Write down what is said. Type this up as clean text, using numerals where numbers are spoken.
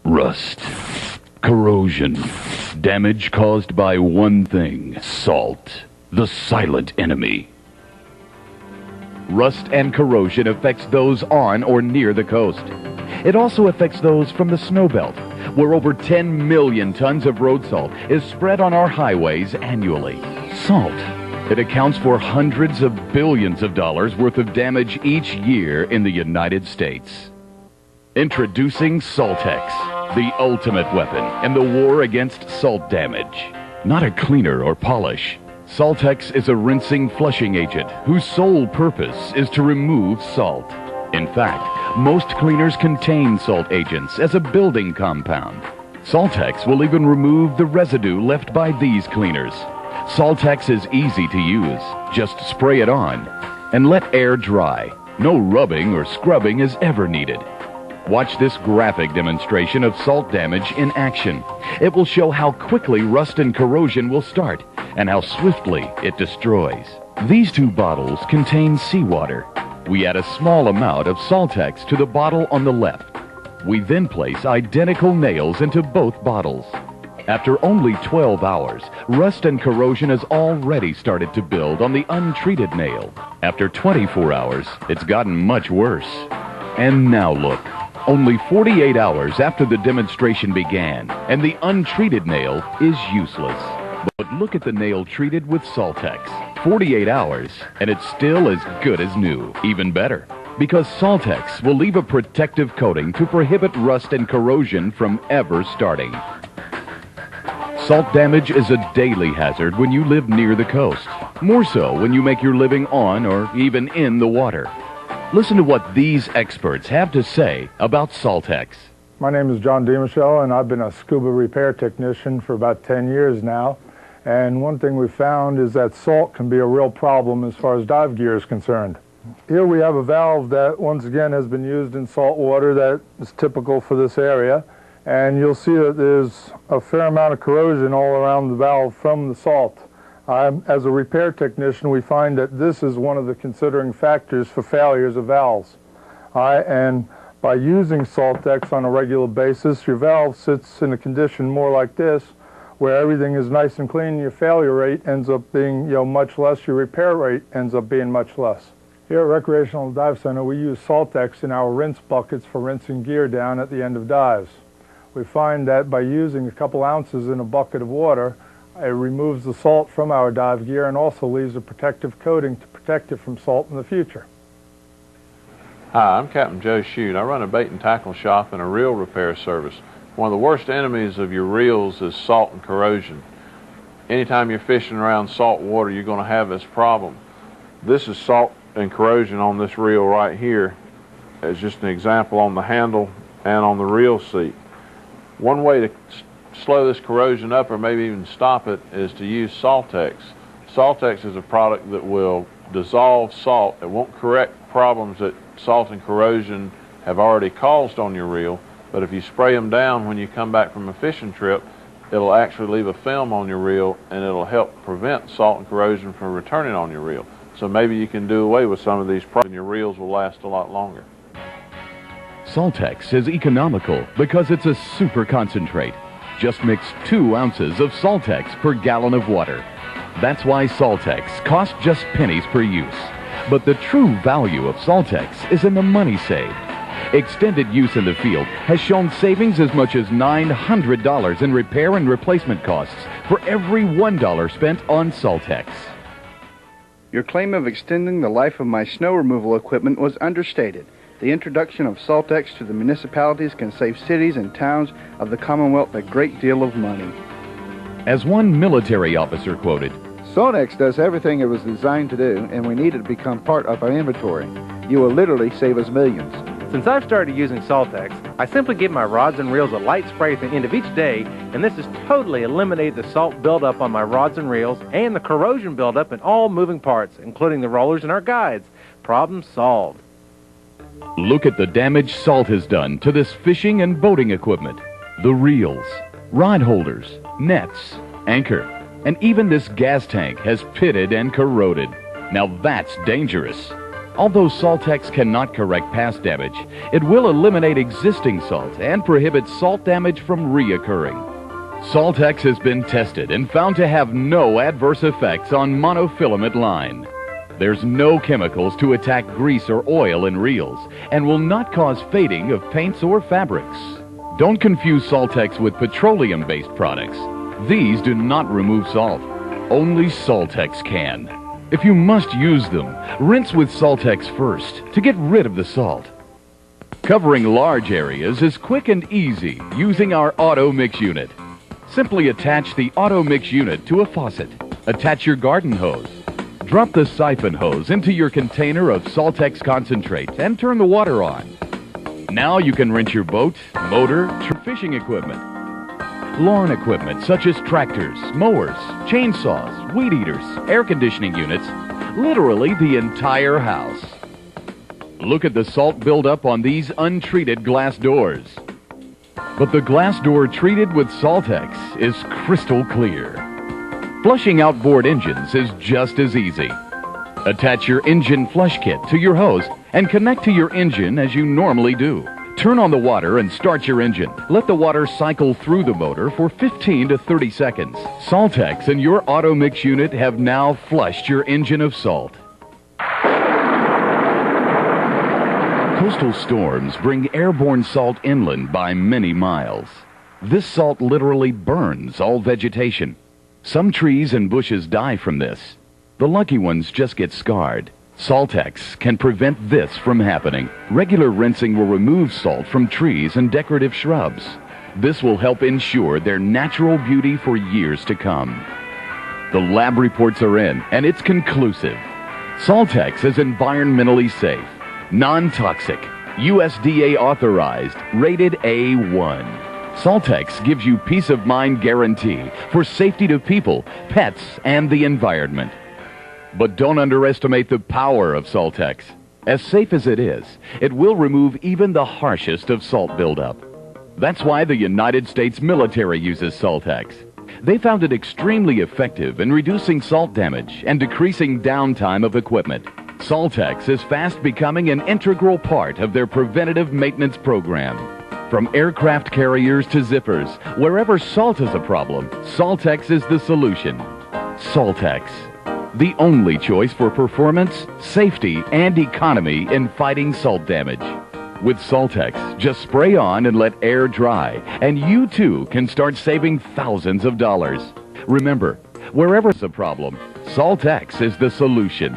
Rust, corrosion, damage caused by one thing: salt, the silent enemy. Rust and corrosion affects those on or near the coast. It also affects those from the snow belt, where over 10 million tons of road salt is spread on our highways annually. Salt. It accounts for hundreds of billions of dollars worth of damage each year in the United States. Introducing saltx, the ultimate weapon in the war against salt damage. Not a cleaner or polish. Saltx is a rinsing flushing agent whose sole purpose is to remove salt. In fact, most cleaners contain salt agents as a building compound. Saltx will even remove the residue left by these cleaners. Saltx is easy to use. Just spray it on and let air dry. No rubbing or scrubbing is ever needed. Watch this graphic demonstration of salt damage in action. It will show how quickly rust and corrosion will start and how swiftly it destroys. These two bottles contain seawater. We add a small amount of saltx to the bottle on the left. We then place identical nails into both bottles. After only 12 hours, rust and corrosion has already started to build on the untreated nail. After 24 hours, it's gotten much worse. And now look. Only 48 hours after the demonstration began, and the untreated nail is useless. But look at the nail treated with saltx. 48 hours, and it's still as good as new. Even better, because saltx will leave a protective coating to prohibit rust and corrosion from ever starting. Salt damage is a daily hazard when you live near the coast. More so when you make your living on or even in the water. Listen to what these experts have to say about saltx. My name is John DeMichelle, and I've been a scuba repair technician for about 10 years now. And one thing we found is that salt can be a real problem as far as dive gear is concerned. Here we have a valve that once again has been used in salt water that is typical for this area. And you'll see that there's a fair amount of corrosion all around the valve from the salt. As a repair technician, we find that this is one of the considering factors for failures of valves. And by using saltx on a regular basis, your valve sits in a condition more like this, where everything is nice and clean. Your failure rate ends up being much less. Your repair rate ends up being much less. Here at Recreational Dive Center, we use saltx in our rinse buckets for rinsing gear down at the end of dives. We find that by using a couple ounces in a bucket of water, it removes the salt from our dive gear and also leaves a protective coating to protect it from salt in the future. Hi, I'm Captain Joe Shute. I run a bait and tackle shop and a reel repair service. One of the worst enemies of your reels is salt and corrosion. Anytime you're fishing around salt water, you're going to have this problem. This is salt and corrosion on this reel right here. It's just an example on the handle and on the reel seat. One way to slow this corrosion up or maybe even stop it is to use saltx. Saltx is a product that will dissolve salt. It won't correct problems that salt and corrosion have already caused on your reel, but if you spray them down when you come back from a fishing trip, it'll actually leave a film on your reel and it'll help prevent salt and corrosion from returning on your reel. So maybe you can do away with some of these problems and your reels will last a lot longer. Saltx is economical because it's a super concentrate. Just mix 2 ounces of saltx per gallon of water. That's why saltx costs just pennies per use. But the true value of saltx is in the money saved. Extended use in the field has shown savings as much as $900 in repair and replacement costs for every $1 spent on saltx. Your claim of extending the life of my snow removal equipment was understated. The introduction of saltx to the municipalities can save cities and towns of the Commonwealth a great deal of money. As one military officer quoted, saltx does everything it was designed to do, and we need it to become part of our inventory. You will literally save us millions. Since I've started using saltx, I simply give my rods and reels a light spray at the end of each day, and this has totally eliminated the salt buildup on my rods and reels and the corrosion buildup in all moving parts, including the rollers and our guides. Problem solved. Look at the damage salt has done to this fishing and boating equipment. The reels, rod holders, nets, anchor, and even this gas tank has pitted and corroded. Now that's dangerous. Although saltx cannot correct past damage, it will eliminate existing salt and prohibit salt damage from reoccurring. Saltx has been tested and found to have no adverse effects on monofilament line. There's no chemicals to attack grease or oil in reels and will not cause fading of paints or fabrics. Don't confuse Saltx with petroleum-based products. These do not remove salt. Only Saltx can. If you must use them, rinse with Saltx first to get rid of the salt. Covering large areas is quick and easy using our auto mix unit. Simply attach the auto mix unit to a faucet. Attach your garden hose. Drop the siphon hose into your container of Saltx concentrate and turn the water on. Now you can rinse your boat, motor, fishing equipment, lawn equipment such as tractors, mowers, chainsaws, weed eaters, air conditioning units, literally the entire house. Look at the salt buildup on these untreated glass doors. But the glass door treated with Saltx is crystal clear. Flushing outboard engines is just as easy. Attach your engine flush kit to your hose and connect to your engine as you normally do. Turn on the water and start your engine. Let the water cycle through the motor for 15 to 30 seconds. Saltx and your auto mix unit have now flushed your engine of salt. Coastal storms bring airborne salt inland by many miles. This salt literally burns all vegetation. Some trees and bushes die from this. The lucky ones just get scarred. Saltx can prevent this from happening. Regular rinsing will remove salt from trees and decorative shrubs. This will help ensure their natural beauty for years to come. The lab reports are in, and it's conclusive. Saltx is environmentally safe, non-toxic, USDA authorized, rated A1. Saltx gives you peace of mind guarantee for safety to people, pets, and the environment. But don't underestimate the power of Saltx. As safe as it is, it will remove even the harshest of salt buildup. That's why the United States military uses Saltx. They found it extremely effective in reducing salt damage and decreasing downtime of equipment. Saltx is fast becoming an integral part of their preventative maintenance program. From aircraft carriers to zippers, wherever salt is a problem, Saltx is the solution. Saltx, the only choice for performance, safety, and economy in fighting salt damage. With Saltx, just spray on and let air dry, and you too can start saving thousands of dollars. Remember, wherever there's a problem, Saltx is the solution.